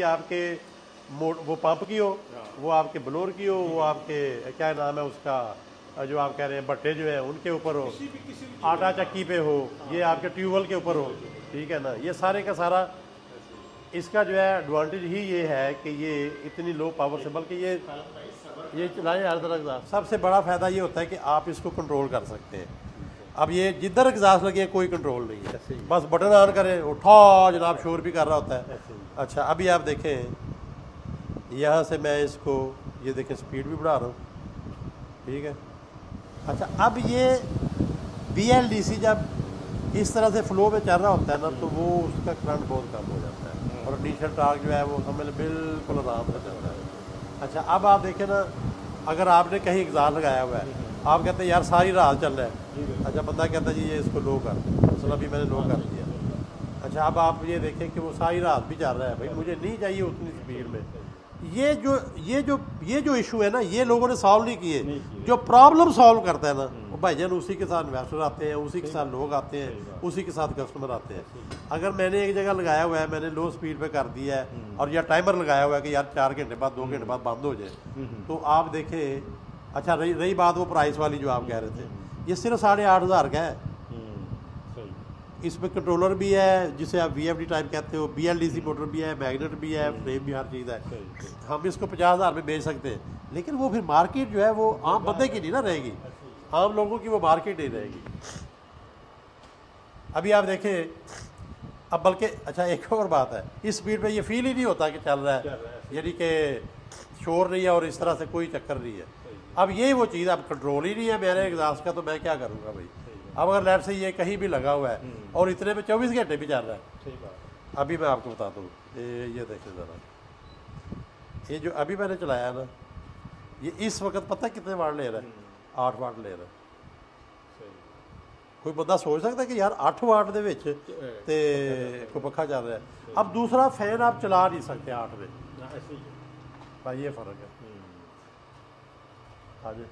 आपके वो पंप की हो, वो आपके ब्लोर की हो, वो आपके क्या नाम है उसका जो आप कह रहे हैं भट्टे जो है उनके ऊपर हो, आटा चक्की पे हो, ये आपके ट्यूबवेल के ऊपर हो, ठीक है ना। ये सारे का सारा इसका जो है एडवांटेज ही ये है कि ये इतनी लो पावर से, बल्कि ये चलाएं हर तरह का। सबसे बड़ा फ़ायदा ये होता है कि आप इसको कंट्रोल कर सकते हैं। अब ये जिधर एग्जास्ट लगे कोई कंट्रोल नहीं है, बस बटन ऑन करें, उठा जनाब शोर भी कर रहा होता है। अच्छा अभी आप देखें, यहाँ से मैं इसको ये देखें स्पीड भी बढ़ा रहा हूँ, ठीक है। अच्छा अब ये BLDC जब इस तरह से फ्लो में चल रहा होता है ना, तो वो उसका करंट बहुत कम हो जाता है और इनिशियल टॉर्क जो है वो समझ लो बिल्कुल आराम से चलता है। अच्छा अब आप देखें ना, अगर आपने कहीं एग्जास्ट लगाया हुआ है, आप कहते हैं यार सारी रात चल रहा है, अच्छा बंदा कहता है जी ये इसको लो कर, मसला अभी मैंने लो कर दिया। अच्छा अब आप ये देखें कि वो सारी रात भी चल रहा है, भाई मुझे नहीं चाहिए उतनी स्पीड में। ये जो इशू है ना, ये लोगों ने सॉल्व नहीं किए। जो प्रॉब्लम सॉल्व करता है ना, वो भाईजान उसी के साथ इन्वेस्टर आते हैं, उसी के साथ लोग आते हैं, उसी के साथ कस्टमर आते हैं। अगर मैंने एक जगह लगाया हुआ है, मैंने लो स्पीड पे कर दिया है और या टाइमर लगाया हुआ है कि यार 4 घंटे बाद 2 घंटे बाद बंद हो जाए, तो आप देखें। अच्छा रही बात वो प्राइस वाली जो आप कह रहे थे, ये सिर्फ 8,500 का है। इसमें कंट्रोलर भी है जिसे आप VFD टाइप कहते हो, BLDC मोटर भी है, मैग्नेट भी है, फ्रेम भी, हर चीज़ है। हम इसको 50,000 में बेच सकते हैं, लेकिन वो फिर मार्केट जो है वो आम बंदे की नहीं ना रहेगी, आम लोगों की वो मार्केट नहीं रहेगी। अभी आप देखें अब, बल्कि अच्छा एक और बात है, इस स्पीड पे ये फील ही नहीं होता कि चल रहा है, यानी कि शोर नहीं है और इस तरह से कोई चक्कर नहीं है। अब ये वो चीज़ अब कंट्रोल ही नहीं है मेरे एग्जास्ट का, तो मैं क्या करूँगा भाई। अब अगर लेट से ये कहीं भी लगा हुआ है और इतने में 24 घंटे भी चल रहा है। अभी मैं आपको बताता हूँ, ये देखें ज़रा, ये जो अभी मैंने चलाया ना, ये इस वक्त पता है कितने वाट ले रहा है? 8 वाट ले रहा है। कोई बंदा सोच सकता है कि यार 8 वाट दे विच ते कोई पक्खा चल रहा है। अब दूसरा फैन आप चला नहीं सकते 8 में, भाई ये फ़र्क है। हाँ जी।